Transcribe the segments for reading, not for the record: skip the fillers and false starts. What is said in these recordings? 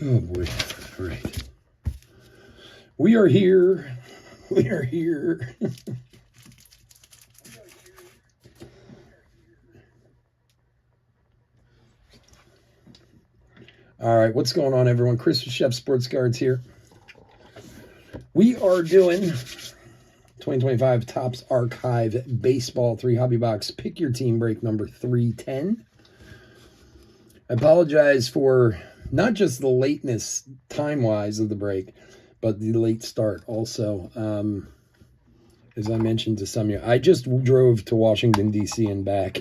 Oh boy. All right. We are here. We are here. All right. What's going on, everyone? Chris with Chef Sports Cards here. We are doing 2025 Topps Archive Baseball 3 Hobby Box Pick Your Team break number 310. I apologize for not just the lateness time-wise of the break, but the late start also. As I mentioned to some of you, I just drove to Washington, D.C. and back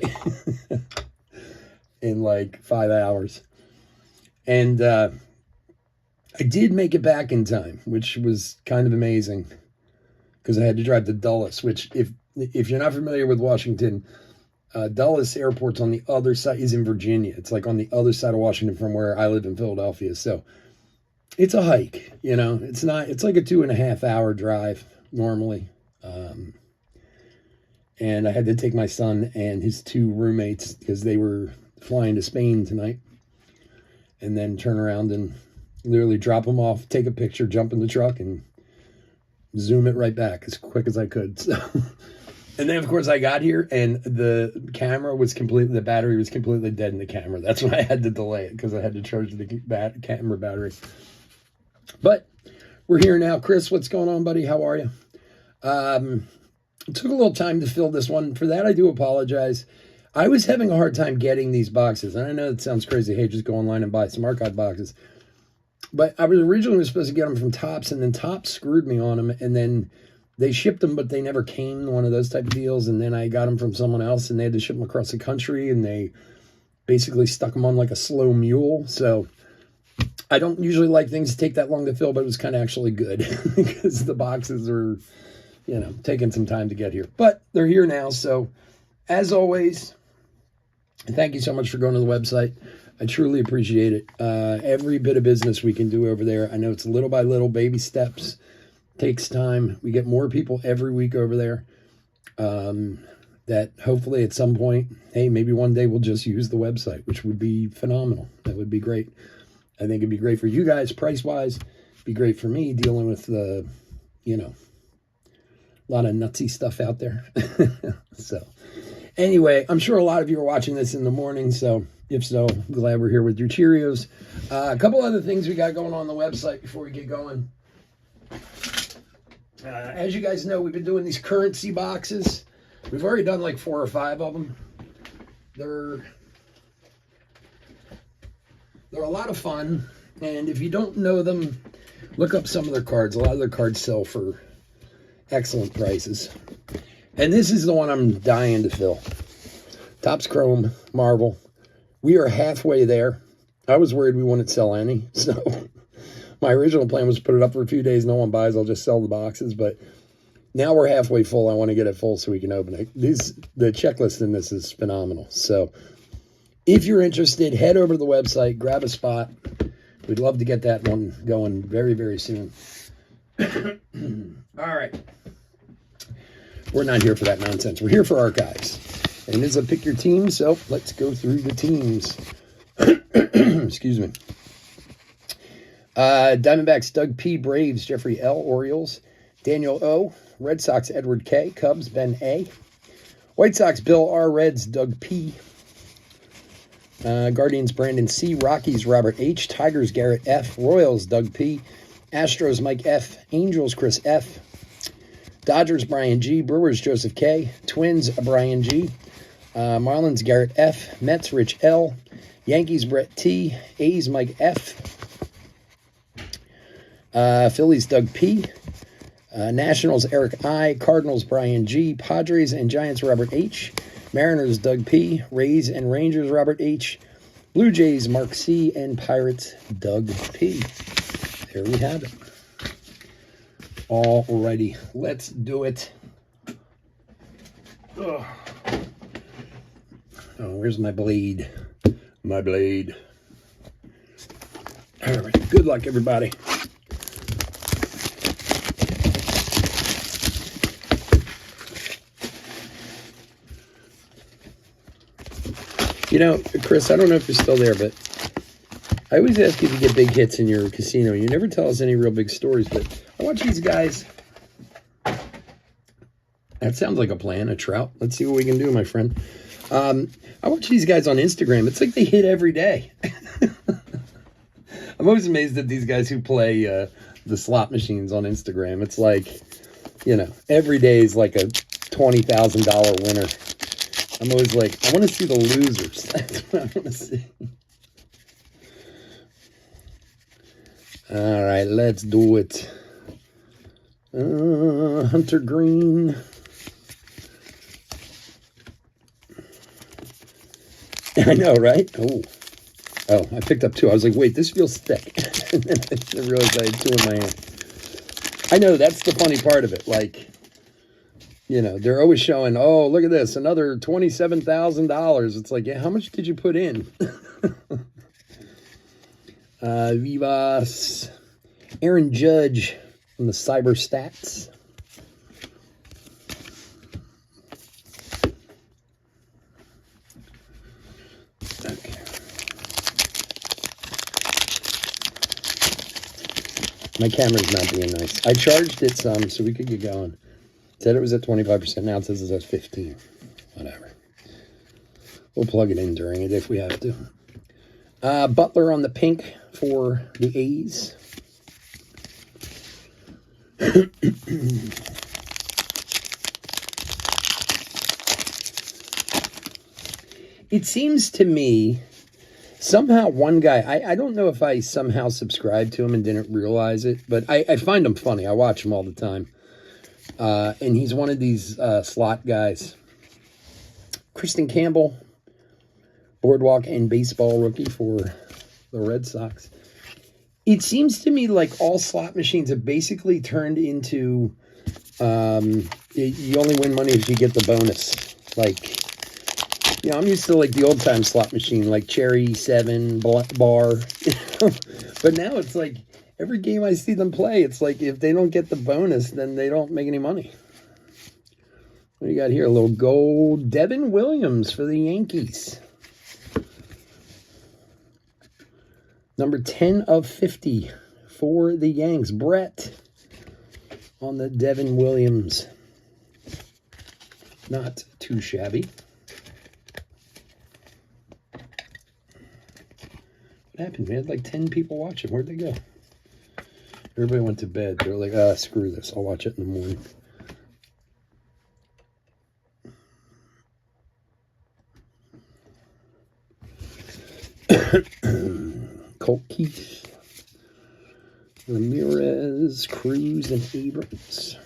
in like 5 hours. And I did make it back in time, which was kind of amazing because I had to drive to Dulles, which if you're not familiar with Washington, Dulles Airport's on the other side, is in Virginia. It's like on the other side of Washington from where I live in Philadelphia. So it's a hike, you know, it's like a 2.5 hour drive normally. And I had to take my son and his 2 roommates because they were flying to Spain tonight, and then turn around and literally drop them off, take a picture, jump in the truck, and zoom it right back as quick as I could. So, and then of course I got here and the battery was completely dead in the camera. That's why I had to delay it, because I had to charge the camera battery. But we're here now. Chris, what's going on, buddy? How are you? It took a little time to fill this one. For that, I do apologize. I was having a hard time getting these boxes, and I know it sounds crazy. Hey, just go online and buy some archive boxes. But I was originally supposed to get them from Topps, and then Topps screwed me on them, and then they shipped them, but they never came, one of those type of deals, and then I got them from someone else, and they had to ship them across the country, and they basically stuck them on like a slow mule. So I don't usually like things to take that long to fill, but it was kind of actually good because the boxes are, you know, taking some time to get here. But they're here now, so as always, thank you so much for going to the website. I truly appreciate it. Every bit of business we can do over there. I know it's little by little, baby steps. Takes time. We get more people every week over there. That hopefully at some point, hey, maybe one day we'll just use the website, which would be phenomenal. That would be great. I think it'd be great for you guys price-wise. Be great for me dealing with the, you know, a lot of nutsy stuff out there. So anyway, I'm sure a lot of you are watching this in the morning, so if so, glad we're here with your Cheerios. A couple other things we got going on the website before we get going. As you guys know, we've been doing these currency boxes. We've already done like 4 or 5 of them. They're a lot of fun, and if you don't know them, look up some of their cards. A lot of their cards sell for excellent prices. And this is the one I'm dying to fill. Topps Chrome Marvel. We are halfway there. I was worried we wouldn't sell any, so my original plan was to put it up for a few days. No one buys, I'll just sell the boxes, but now we're halfway full. I want to get it full so we can open it. The checklist in this is phenomenal. So if you're interested, head over to the website, grab a spot. We'd love to get that one going very, very soon. All right. We're not here for that nonsense. We're here for archives. And it's a pick your team, so let's go through the teams. Excuse me. Diamondbacks, Doug P. Braves, Jeffrey L. Orioles, Daniel O. Red Sox, Edward K. Cubs, Ben A. White Sox, Bill R. Reds, Doug P. Guardians, Brandon C. Rockies, Robert H. Tigers, Garrett F. Royals, Doug P. Astros, Mike F. Angels, Chris F. Dodgers, Brian G. Brewers, Joseph K. Twins, Brian G. Marlins, Garrett F. Mets, Rich L. Yankees, Brett T. A's, Mike F. Phillies, Doug P. Nationals, Eric I. Cardinals, Brian G. Padres and Giants, Robert H. Mariners, Doug P. Rays and Rangers, Robert H. Blue Jays, Mark C. And Pirates, Doug P. there we have it. Alrighty, let's do it. Ugh. Oh, where's my blade? My blade. All right, good luck, everybody. You know, Chris, I don't know if you're still there, but I always ask you to get big hits in your casino. You never tell us any real big stories, but I watch these guys. That sounds like a plan, a trout. Let's see what we can do, my friend. I watch these guys on Instagram. It's like they hit every day. I'm always amazed at these guys who play the slot machines on Instagram. It's like, you know, every day is like a $20,000 winner. I'm always like, I want to see the losers. That's what I want to see. All right, let's do it. Hunter Green. I know, right? Oh, I picked up two. I was like, wait, this feels thick. And then I realized I had two in my hand. I know, that's the funny part of it. Like, you know, they're always showing, oh, look at this, another $27,000. It's like, yeah, how much did you put in? Vivas. Aaron Judge from the Cyber Stats. Okay. My camera's not being nice. I charged it some so we could get going. It said it was at 25%. Now it says it's at 15. Whatever. We'll plug it in during it if we have to. Butler on the pink for the A's. It seems to me, somehow one guy, I don't know if I somehow subscribed to him and didn't realize it, but I find him funny. I watch him all the time. And he's one of these slot guys. Kristen Campbell, Boardwalk and Baseball rookie for the Red Sox. It seems to me like all slot machines have basically turned into, you only win money if you get the bonus. Like, you know, I'm used to like the old time slot machine, like Cherry 7, Bar. But now it's like, every game I see them play, it's like if they don't get the bonus, then they don't make any money. What do you got here? A little gold. Devin Williams for the Yankees. Number 10 of 50 for the Yanks. Brett on the Devin Williams. Not too shabby. What happened? We had like 10 people watching. Where'd they go? Everybody went to bed. They're like, screw this. I'll watch it in the morning. Colt Keith, Ramirez, Cruz, and Abrams.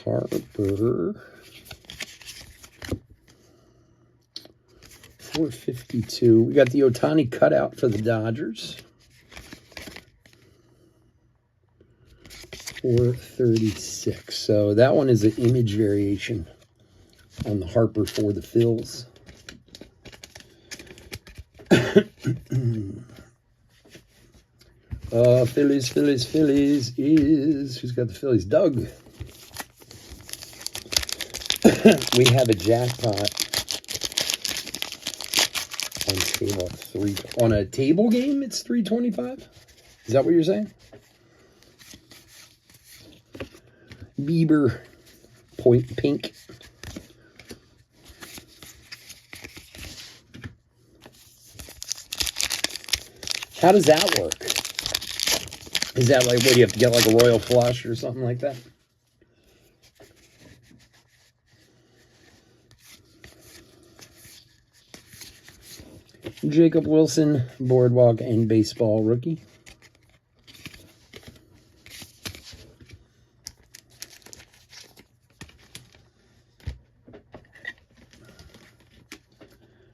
Harper. 452. We got the Ohtani cutout for the Dodgers. 436. So that one is an image variation on the Harper for the Phils. Phillies is, who's got the Phillies? Doug. We have a jackpot on table 3. On a table game, it's 325. Is that what you're saying? Bieber, point pink. How does that work? Is that like, what, do you have to get like a royal flush or something like that? Jacob Wilson, Boardwalk and Baseball rookie.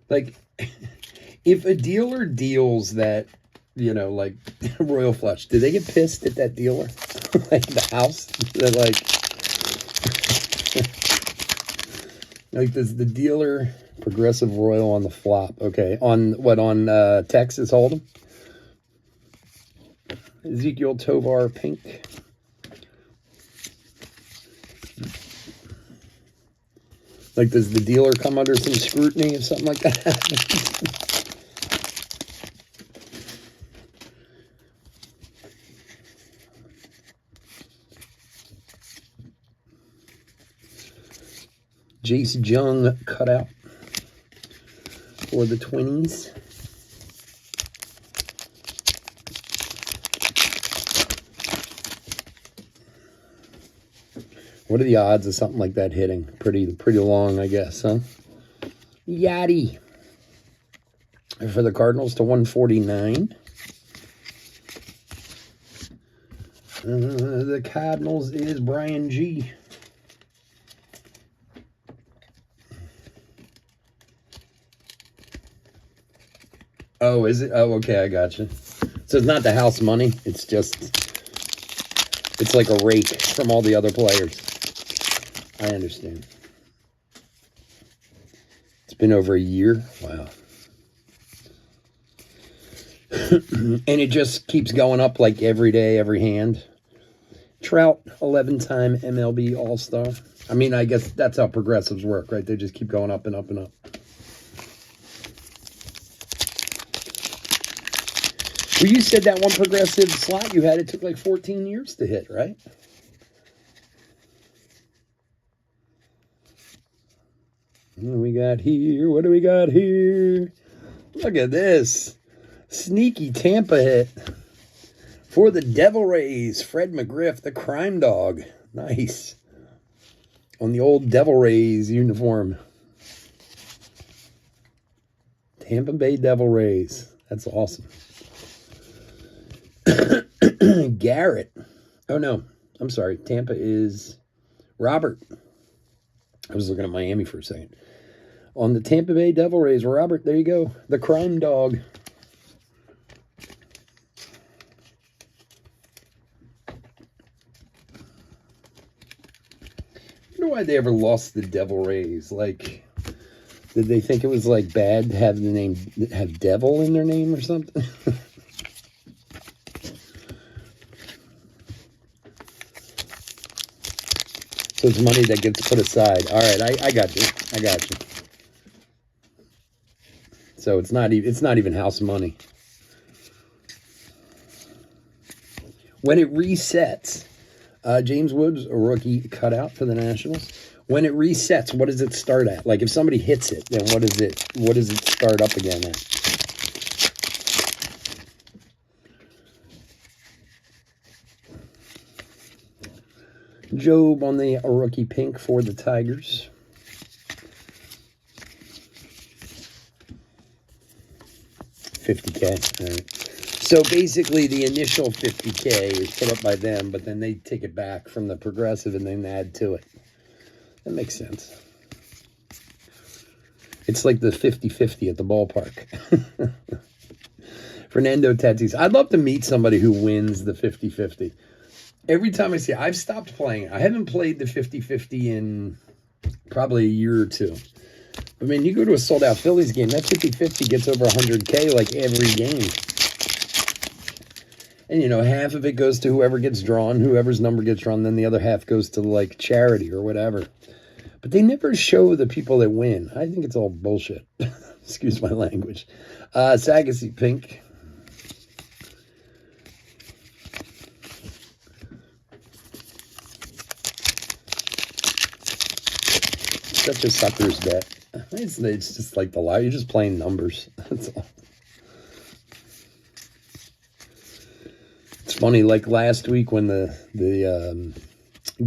Like, if a dealer deals that, you know, like Royal Flush, do they get pissed at that dealer? Like the house? They're like, does the dealer Progressive Royal on the flop? Okay, on what, on Texas Hold'em? Ezekiel Tovar pink. Like, does the dealer come under some scrutiny if something like that happens? Jace Jung cutout for the Twinnies. What are the odds of something like that hitting? Pretty long, I guess, huh? Yachty. For the Cardinals to 149. The Cardinals is Brian G. Oh, is it? Oh, okay, I got you. So it's not the house money. It's just, it's like a rake from all the other players. I understand. It's been over a year. Wow. And it just keeps going up like every day, every hand. Trout, 11-time MLB All-Star. I mean, I guess that's how progressives work, right? They just keep going up and up and up. Well, you said that one progressive slot you had, it took like 14 years to hit, right? What do we got here? What do we got here? Look at this. Sneaky Tampa hit for the Devil Rays. Fred McGriff, the crime dog. Nice. On the old Devil Rays uniform. Tampa Bay Devil Rays. That's awesome. Garrett. Oh, no. I'm sorry. Tampa is Robert. I was looking at Miami for a second. On the Tampa Bay Devil Rays, Robert, there you go. The crime dog. I wonder why they ever lost the Devil Rays. Like, did they think it was like bad to have the name, have devil in their name or something? So it's money that gets put aside. All right, I got you. I got you. So it's not even house money. When it resets, James Woods, a rookie cutout for the Nationals. When it resets, what does it start at? Like if somebody hits it, then what does it start up again at? Job on the rookie pink for the Tigers. $50K. All right. So basically the initial $50K is put up by them, but then they take it back from the progressive and then add to it. That makes sense. It's like the 50-50 at the ballpark. Fernando Tatis. I'd love to meet somebody who wins the 50-50. Every time I see it, I've stopped playing. I haven't played the 50-50 in probably a year or two. I mean, you go to a sold-out Phillies game, that 50-50 gets over 100K like every game. And, you know, half of it goes to whoever gets drawn, whoever's number gets drawn, then the other half goes to, like, charity or whatever. But they never show the people that win. I think it's all bullshit. Excuse my language. Sagasy pink. Such a sucker's bet. It's just like the lie. You're just playing numbers. That's all. It's funny, like last week when the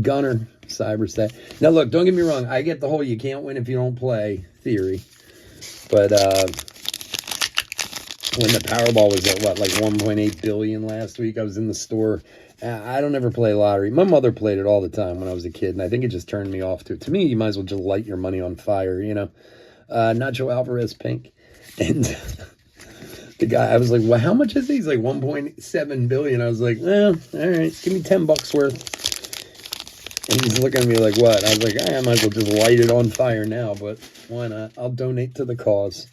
Gunner Cyber stat. Now look, don't get me wrong. I get the whole you can't win if you don't play theory. But when the Powerball was at what, like 1.8 billion last week, I was in the store. I don't ever play lottery. My mother played it all the time when I was a kid, and I think it just turned me off to it. To me, you might as well just light your money on fire, you know. Nacho Alvarez pink. And the guy, I was like, well, how much is he? He's like 1.7 billion. I was like, well, all right, give me $10 worth. And he's looking at me like, what? I was like, I might as well just light it on fire now, but why not? I'll donate to the cause.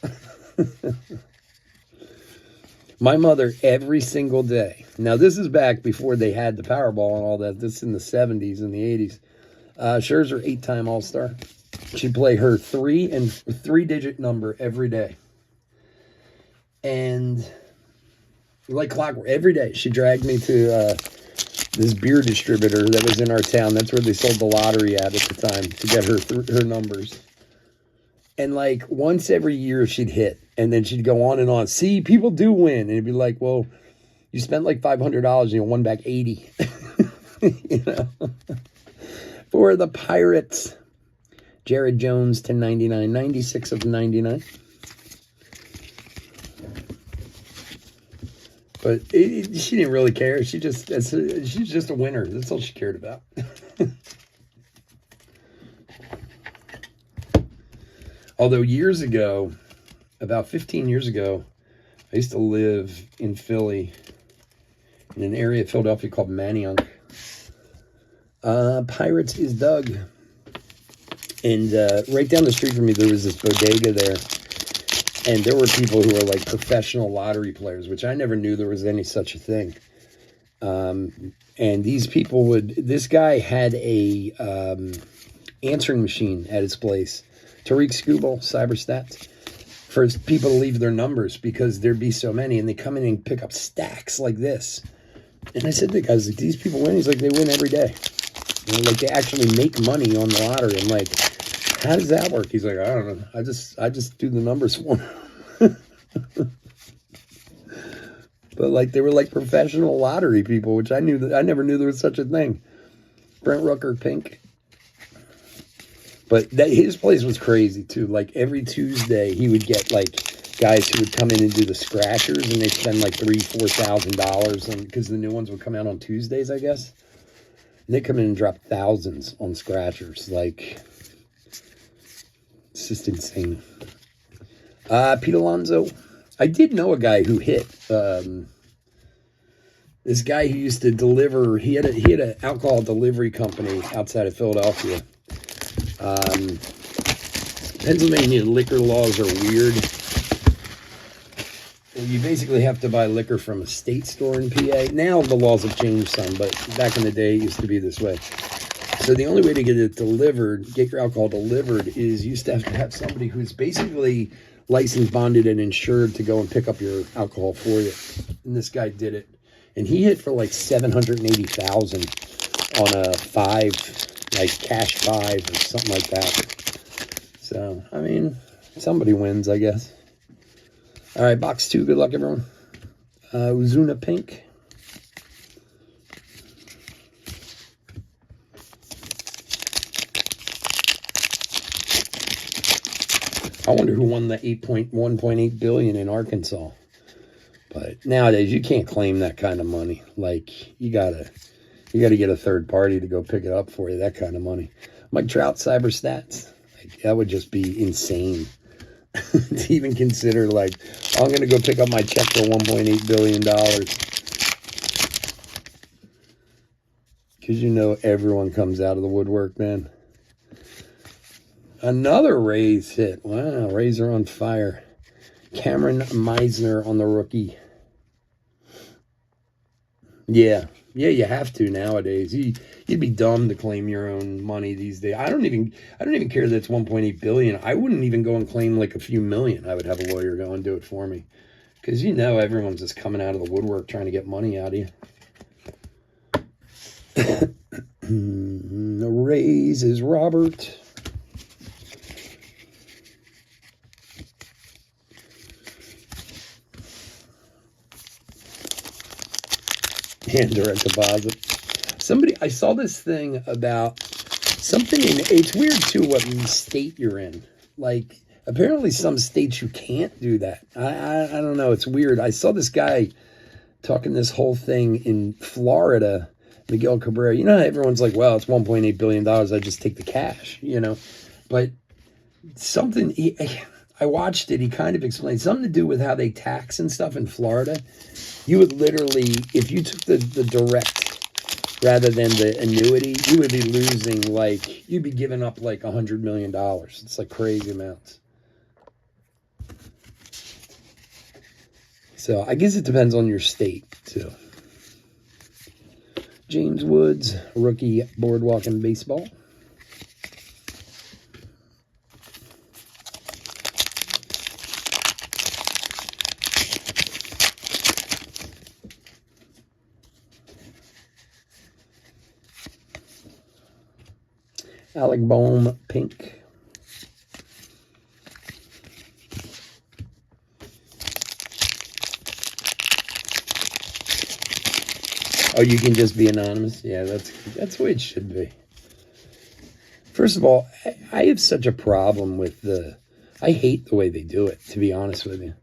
My mother, every single day. Now, this is back before they had the Powerball and all that. This is in the 70s and the 80s. Scherzer, 8-time All-Star. She'd play her 3-digit number every day. And like clockwork, every day, she dragged me to this beer distributor that was in our town. That's where they sold the lottery at the time to get her numbers. And like once every year she'd hit, and then she'd go on and on. See, people do win. And it'd be like, well, you spent like $500 and you won back 80. You know, for the Pirates, Jared Jones to 99, 96 of 99. But she didn't really care. She's just a winner. That's all she cared about. Although years ago, about 15 years ago, I used to live in Philly, in an area of Philadelphia called Manayunk. Pirates is Doug. And right down the street from me, there was this bodega there. And there were people who were like professional lottery players, which I never knew there was any such a thing. And these people this guy had a answering machine at his place. Tariq Skubal, Cyberstats, for people to leave their numbers because there'd be so many, and they come in and pick up stacks like this. And I said to the guys, like, these people win? He's like, they win every day. You know, like, they actually make money on the lottery. I'm like, how does that work? He's like, I don't know. I just do the numbers for him. But, like, they were, like, professional lottery people, which I never knew there was such a thing. Brent Rooker, pink. But his place was crazy, too. Like, every Tuesday, he would get, like, guys who would come in and do the scratchers, and they'd spend, like, $3,000-$4,000, because the new ones would come out on Tuesdays, I guess. And they'd come in and drop thousands on scratchers. Like, it's just insane. Pete Alonso. I did know a guy who hit. This guy who used to deliver, he had an alcohol delivery company outside of Philadelphia. Pennsylvania liquor laws are weird. You basically have to buy liquor from a state store in PA. Now the laws have changed some, but back in the day it used to be this way. So the only way to get it delivered, get your alcohol delivered, is you used to have somebody who's basically licensed, bonded, and insured to go and pick up your alcohol for you. And this guy did it. And he hit for like $780,000 on a cash 5 or something like that. So, I mean, somebody wins, I guess. All right, box 2. Good luck, everyone. Uzuna pink. I wonder who won the 1.8 billion in Arkansas. But nowadays, you can't claim that kind of money. Like, you gotta get a third party to go pick it up for you, that kind of money. Mike Trout, Cyberstats. Like, that would just be insane to even consider, like, I'm going to go pick up my check for $1.8 billion. Because you know everyone comes out of the woodwork, man. Another Rays hit. Wow, Rays are on fire. Cameron Meisner on the rookie. Yeah, you have to nowadays. You'd be dumb to claim your own money these days. I don't even care that it's 1.8 billion. I wouldn't even go and claim like a few million. I would have a lawyer go and do it for me, because you know everyone's just coming out of the woodwork trying to get money out of you. The Rays is Robert. And direct deposit. I saw this thing about something it's weird too what state you're in. Like, apparently some states you can't do that. I don't know. It's weird. I saw this guy talking this whole thing in Florida, Miguel Cabrera. You know how everyone's like, well, it's $1.8 billion. I just take the cash, you know. But something, I watched it, he kind of explained something to do with how they tax and stuff in Florida. You would literally, if you took the direct rather than the annuity, you would be losing, like, you'd be giving up like $100 million. It's like crazy amounts. So I guess it depends on your state too. James Woods, rookie boardwalk in baseball. Alec Bohm, pink. Oh, you can just be anonymous? Yeah, that's the way it should be. First of all, I have such a problem with I hate the way they do it, to be honest with you.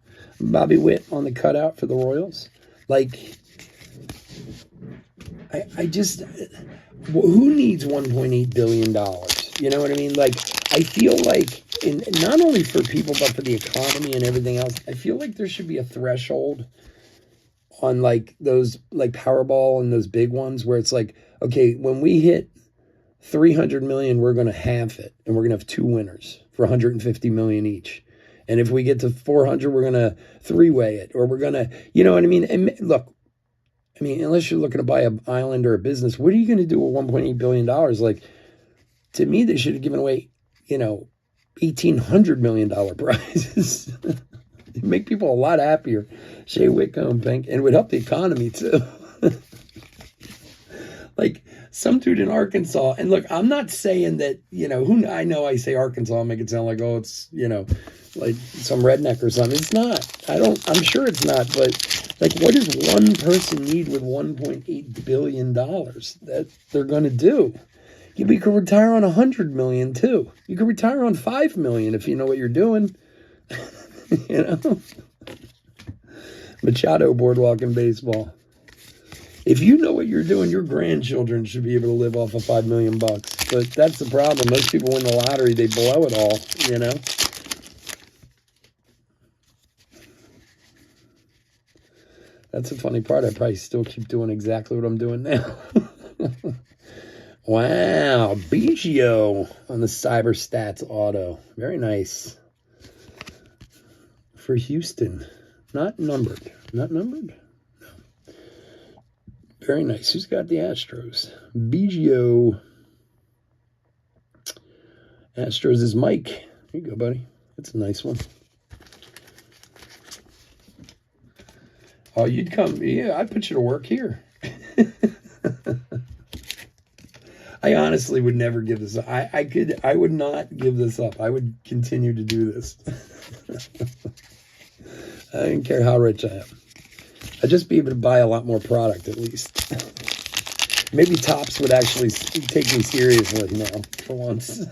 Bobby Witt on the cutout for the Royals. Like, I just, who needs $1.8 billion? You know what I mean? Like, I feel like, not only for people, but for the economy and everything else, I feel like there should be a threshold on like those, like Powerball and those big ones where it's like, okay, when we hit 300 million, we're going to half it and we're going to have two winners for 150 million each. And if we get to 400, we're going to three-way it, or we're going to, you know what I mean? And look, I mean, unless you're looking to buy an island or a business, what are you going to do with $1.8 billion? Like, to me, they should have given away, you know, $1,800 million prizes. It'd make people a lot happier. Shea Whitcomb, pink, and it would help the economy too. Like some dude in Arkansas, and look, I'm not saying that, you know, I know I say Arkansas, I'll make it sound like, oh, it's, you know, like some redneck or something. It's not. I'm sure it's not, but like, what does one person need with $1.8 billion that they're going to do? You could retire on 100 million too. You could retire on 5 million if you know what you're doing. You know, Machado boardwalk in baseball. If you know what you're doing, your grandchildren should be able to live off of $5 million. But that's the problem. Most people win the lottery, they blow it all. You know. That's the funny part. I probably still keep doing exactly what I'm doing now. Wow, Biggio on the Cyber Stats auto. Very nice. For Houston. Not numbered. Not numbered? No. Very nice. Who's got the Astros? Biggio. Astros is Mike. Here you go, buddy. That's a nice one. Oh, you'd come. Yeah, I'd put you to work here. I honestly would never give this up. I would not give this up. I would continue to do this. I don't care how rich I am. I'd just be able to buy a lot more product at least. Maybe Topps would actually take me seriously now, for once.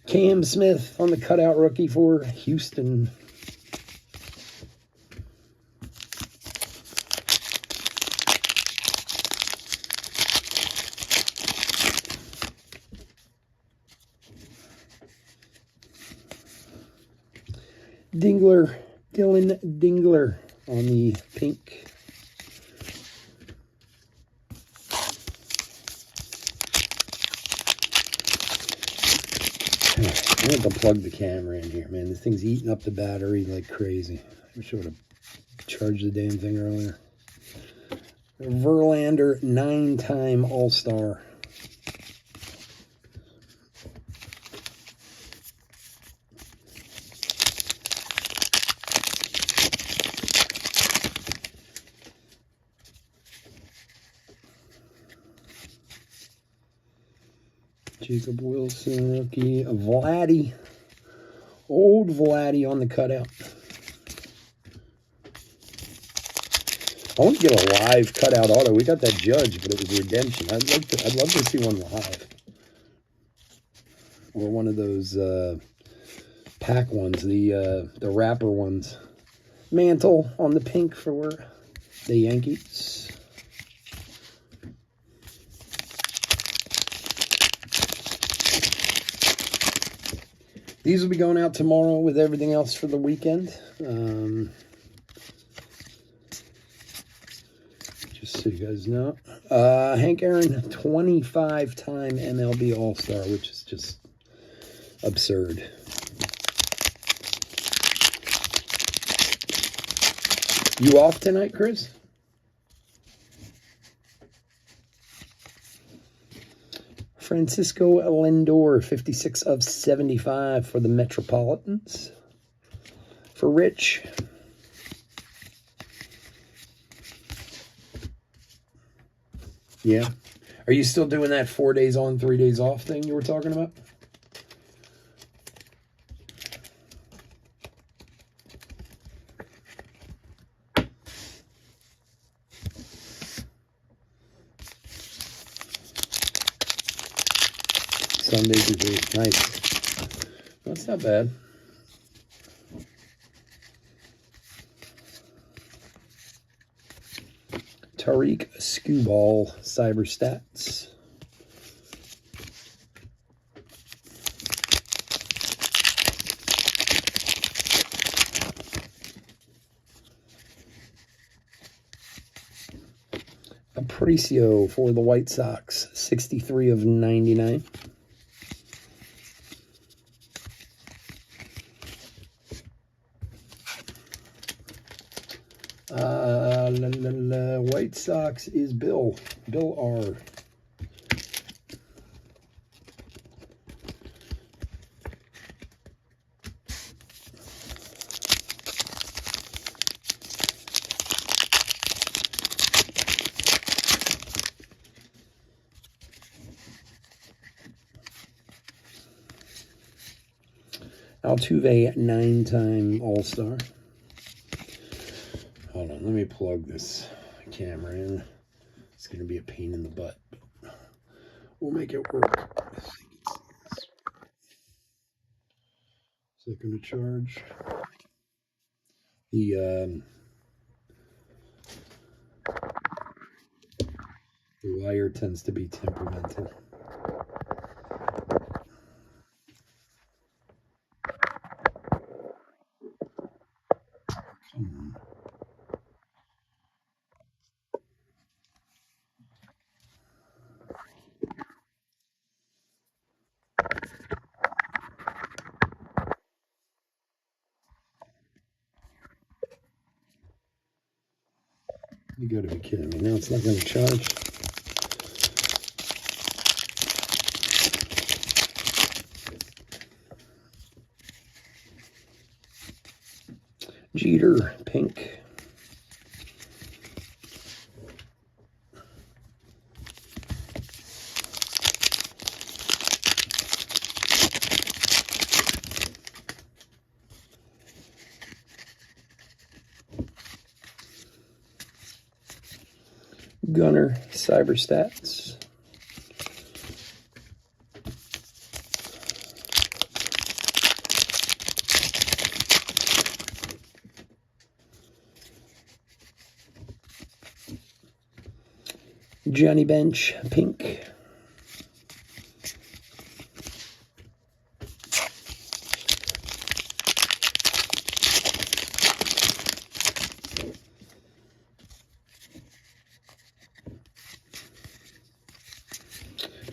Cam Smith on the cutout rookie for Houston. Dylan Dingler on the pink. I have to plug the camera in here, man. This thing's eating up the battery like crazy. I wish I would have charged the damn thing earlier. Verlander, 9-time All-Star. Jacob Wilson, rookie. Vladdy. Old Vladdy on the cutout. I want to get a live cutout auto. We got that Judge, but it was Redemption. I'd love to see one live. Or one of those pack ones, the wrapper ones. Mantle on the pink for the Yankees. These will be going out tomorrow with everything else for the weekend. Just so you guys know. Hank Aaron, 25-time MLB All-Star, which is just absurd. You off tonight, Chris? Francisco Lindor, 56 of 75 for the Metropolitans. For Rich. Yeah. Are you still doing that 4 days on, 3 days off thing you were talking about? Sundays are great. Nice. That's not bad. Tariq Skubal, Cyber Stats. Aparicio for the White Sox, 63 of 99. White Sox is Bill R. Altuve, 9-time All-Star. Hold on, let me plug this camera in. It's going to be a pain in the butt, but we'll make it work. Is it going to charge? The wire tends to be temperamental. You gotta be kidding me. Now it's not going to charge. Jeter, pink. Gunner, Cyber Stats. Johnny Bench, pink.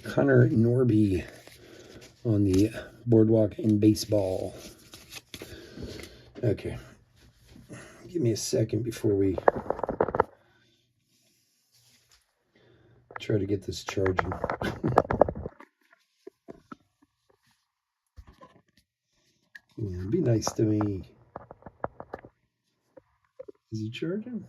Connor Norby on the Boardwalk in baseball. Okay. Give me a second before we try to get this charging. Yeah, be nice to me. Is he charging?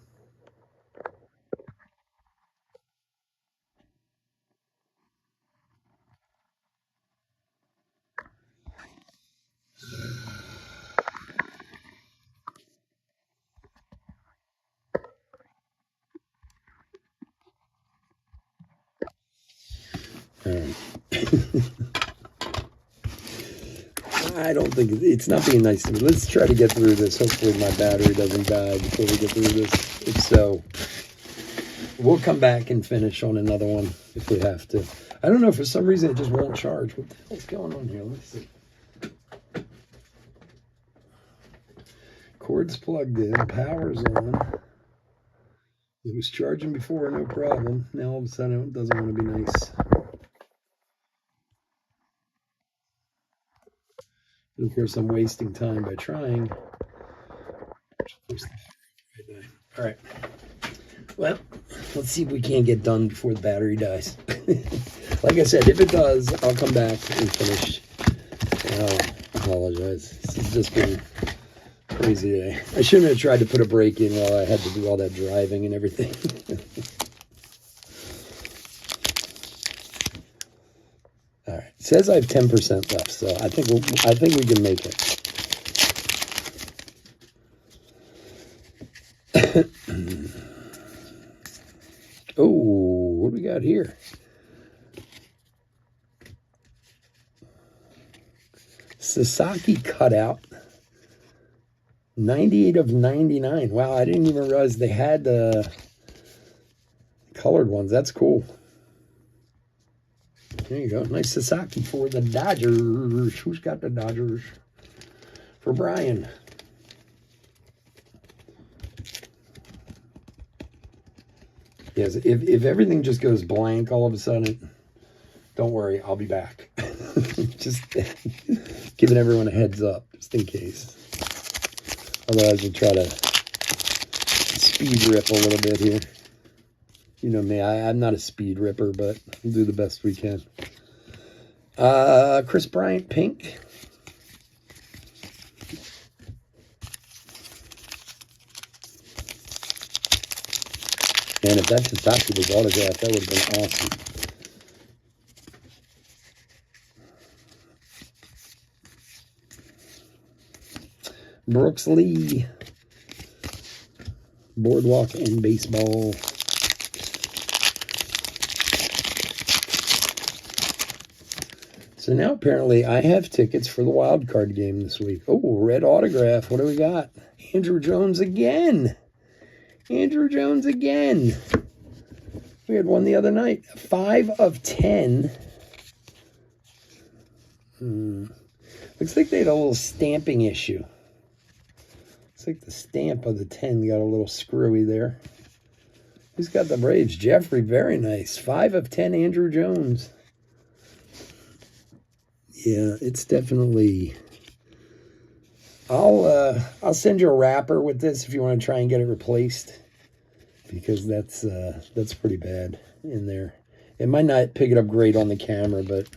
I don't think it's not being nice to me. Let's try to get through this. Hopefully my battery doesn't die before we get through this. If so, we'll come back and finish on another one if we have to. I don't know, for some reason it just won't charge. What the hell's going on here? Let's see. Cord's plugged in, power's on. It was charging before, no problem. Now all of a sudden it doesn't want to be nice. And of course I'm wasting time by trying. All right. Well, let's see if we can't get done before the battery dies. Like I said, if it does, I'll come back and finish. I apologize. This has just been a crazy day. I shouldn't have tried to put a break in while I had to do all that driving and everything. All right. It says I have 10% left, so I think we can make it. Oh, what do we got here? Sasaki cutout. 98 of 99. Wow, I didn't even realize they had colored ones. That's cool. There you go. Nice Sasaki for the Dodgers. Who's got the Dodgers? For Brian. Yes, if everything just goes blank all of a sudden, don't worry, I'll be back. Just giving everyone a heads up, just in case. Otherwise, we'll try to speed rip a little bit here. You know me, I'm not a speed ripper, but we'll do the best we can. Chris Bryant, pink. And if that Sasaki was autographed, that would have been awesome. Brooks Lee. Boardwalk and baseball. So now apparently I have tickets for the wild card game this week. Oh, red autograph. What do we got? Andrew Jones again. Andrew Jones again. We had one the other night. 5 of 10. Looks like they had a little stamping issue. Looks like the stamp of the 10 got a little screwy there. Who's got the Braves? Jeffrey, very nice. 5 of 10, Andrew Jones. Yeah, it's definitely... I'll send you a wrapper with this if you want to try and get it replaced, because that's pretty bad in there. It might not pick it up great on the camera, but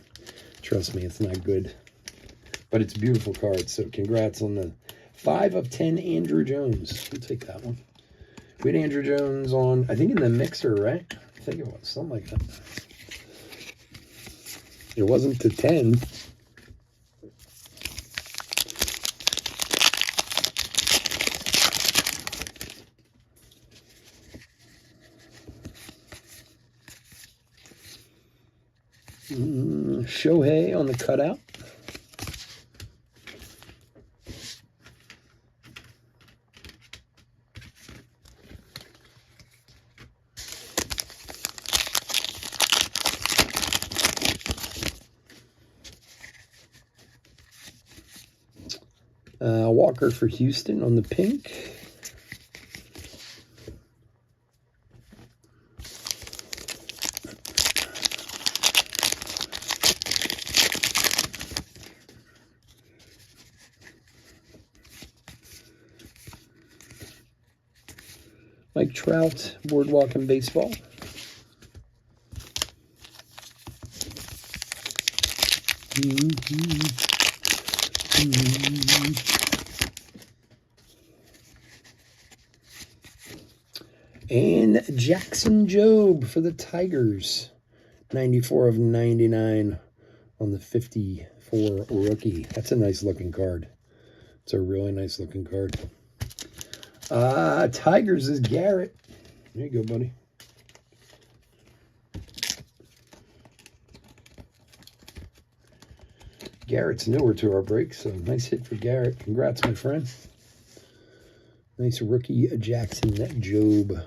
trust me, it's not good. But it's a beautiful card, so congrats on the 5 of 10 Andrew Jones. We'll take that one. We had Andrew Jones on, I think, in the mixer, right? I think it was something like that. It wasn't to 10. Shohei on the cutout. Walker for Houston on the pink. Mike Trout, Boardwalk and baseball. And Jackson Jobe for the Tigers. 94 of 99 on the 54 rookie. That's a nice looking card. It's a really nice looking card. Tigers is Garrett. There you go, buddy. Garrett's newer to our break, so nice hit for Garrett. Congrats, my friend. Nice rookie Jackson Jobe.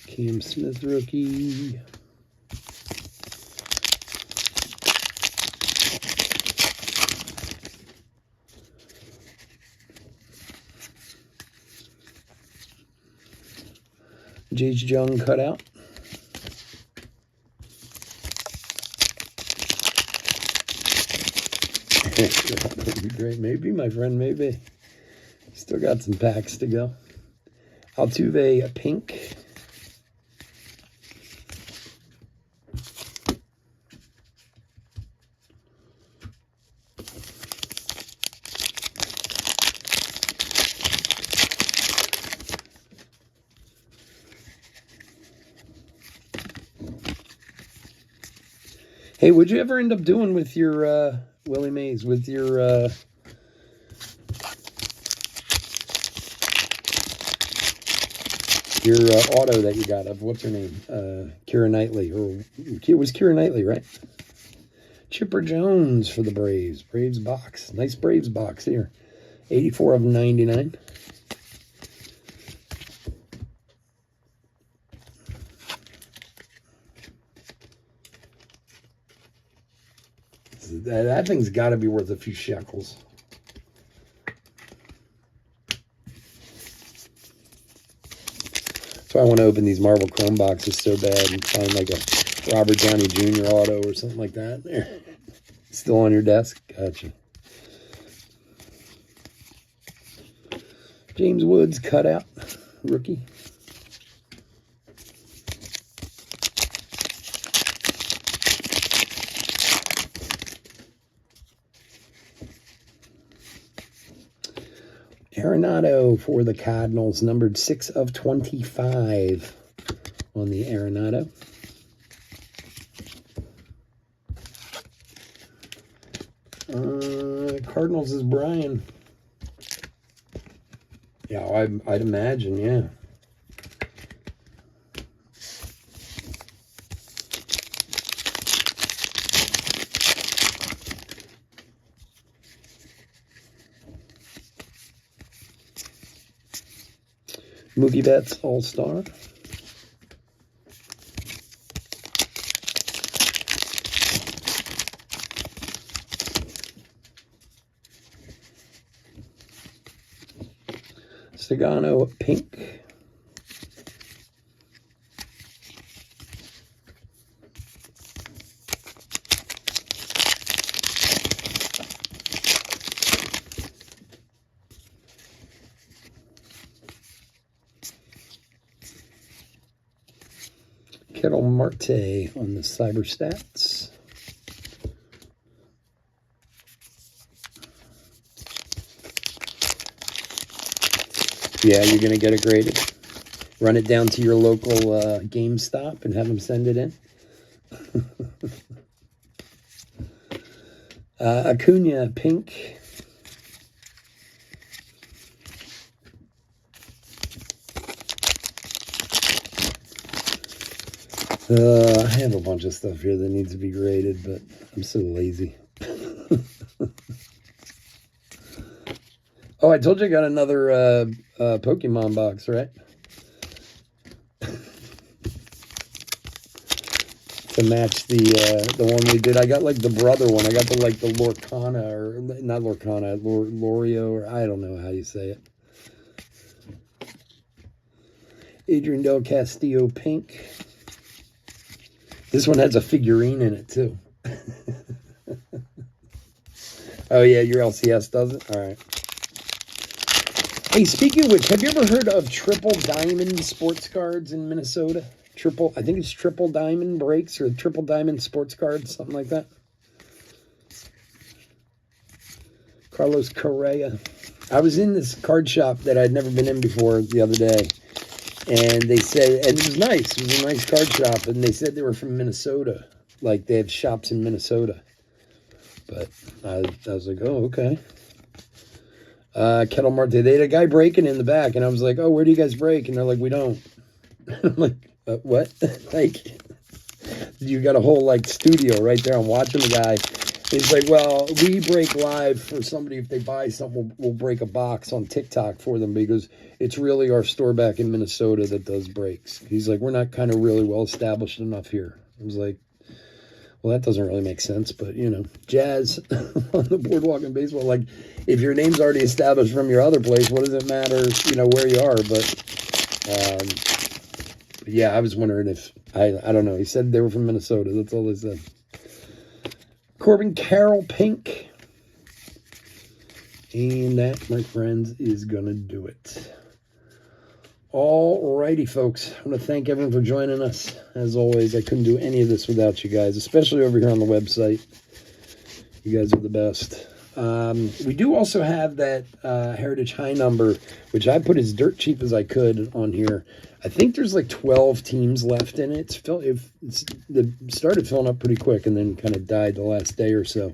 Cam Smith rookie. Jace Jung cutout. That would be great. Maybe, my friend, maybe. Still got some packs to go. Altuve pink. Hey, what'd you ever end up doing with your Willie Mays, with your auto that you got of, what's her name? Keira Knightley, or it was Keira Knightley, right? Chipper Jones for the Braves. Braves box. Nice Braves box here. 84 of 99. That thing's got to be worth a few shekels. So I want to open these Marvel Chrome boxes so bad and find like a Robert Downey Jr. auto or something like that. There. Still on your desk? Gotcha. James Woods cutout. Rookie. Arenado for the Cardinals, numbered 6 of 25 on the Arenado. Cardinals is Brian. Yeah, I'd imagine, yeah. Mookie Betts All-Star. Sagano pink. Kettle Marte on the Cyber Stats. Yeah, you're going to get it graded. Run it down to your local GameStop and have them send it in. Acuna pink. I have a bunch of stuff here that needs to be graded, but I'm so lazy. Oh, I told you I got another Pokemon box, right? To match the one we did. I got like the brother one. I got the Lorcana, or not Lorcana, Lorio, or I don't know how you say it. Adrian Del Castillo pink. This one has a figurine in it, too. Oh, yeah, your LCS does it? All right. Hey, speaking of which, have you ever heard of Triple Diamond sports cards in Minnesota? I think it's Triple Diamond breaks or Triple Diamond sports cards, something like that. Carlos Correa. I was in this card shop that I'd never been in before the other day. And they said, and it was nice. It was a nice card shop. And they said they were from Minnesota. Like, they have shops in Minnesota. But I was like, oh, okay. Kettle Marte. They had a guy breaking in the back. And I was like, oh, where do you guys break? And they're like, we don't. I'm like, what? Like, you got a whole, like, studio right there. I'm watching the guy. He's like, well, we break live for somebody. If they buy something, we'll break a box on TikTok for them because it's really our store back in Minnesota that does breaks. He's like, we're not kind of really well established enough here. I was like, well, that doesn't really make sense. But, you know, Jazz on the Boardwalk in baseball, like, if your name's already established from your other place, what does it matter, you know, where you are? But But yeah, I was wondering if, I don't know. He said they were from Minnesota. That's all they said. Corbin Carroll Pink. And that, my friends, is going to do it. All righty, folks. I want to thank everyone for joining us. As always, I couldn't do any of this without you guys, especially over here on the website. You guys are the best. We do also have that Heritage High number, which I put as dirt cheap as I could on here. I think there's like 12 teams left in it. It started filling up pretty quick and then kind of died the last day or so.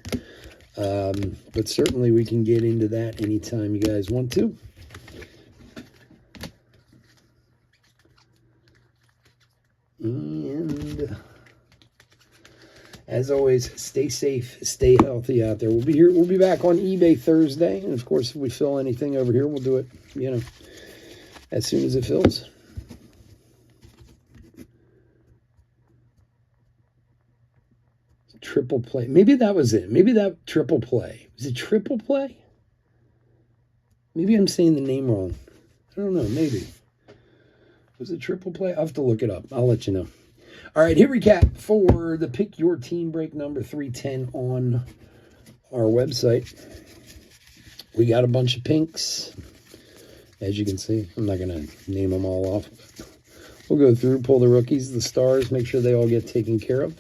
But certainly we can get into that anytime you guys want to. And as always, stay safe, stay healthy out there. We'll be here. We'll be back on eBay Thursday. And of course, if we fill anything over here, we'll do it, as soon as it fills. Triple play. Maybe that was it. Maybe that triple play. Was it triple play? Maybe I'm saying the name wrong. I don't know. Maybe. Was it triple play? I'll have to look it up. I'll let you know. All right, hit recap for the Pick Your Team break number 310 on our website. We got a bunch of pinks, as you can see. I'm not going to name them all off. We'll go through, pull the rookies, the stars, make sure they all get taken care of.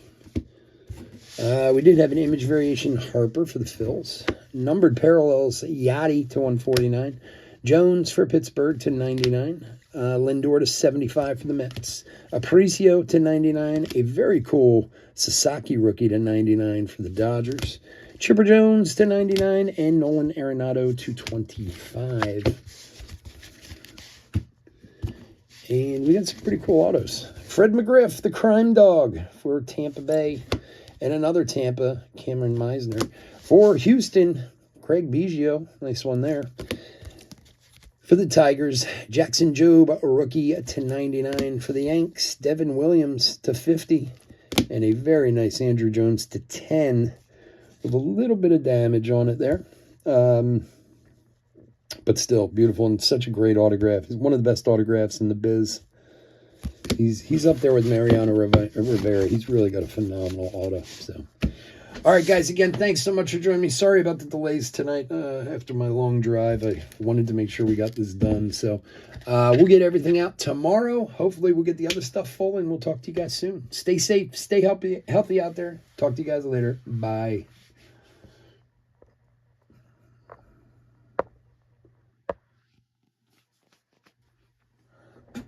We did have an image variation Harper for the Phils. Numbered parallels Yachty to 149. Jones for Pittsburgh to 99. Lindor to 75 for the Mets. Aparicio to 99. A very cool Sasaki rookie to 99 for the Dodgers. Chipper Jones to 99. And Nolan Arenado to 25. And we got some pretty cool autos. Fred McGriff, the crime dog for Tampa Bay. And another Tampa, Cameron Meisner. For Houston, Craig Biggio. Nice one there. For the Tigers, Jackson Jobe, a rookie to 99. For the Yanks, Devin Williams to 50. And a very nice Andrew Jones to 10. With a little bit of damage on it there. But still, beautiful and such a great autograph. He's one of the best autographs in the biz. He's up there with Mariano Rivera. He's really got a phenomenal auto. So, all right, guys. Again, thanks so much for joining me. Sorry about the delays tonight. After my long drive, I wanted to make sure we got this done. So, we'll get everything out tomorrow. Hopefully, we'll get the other stuff full, and we'll talk to you guys soon. Stay safe. Stay healthy out there. Talk to you guys later. Bye.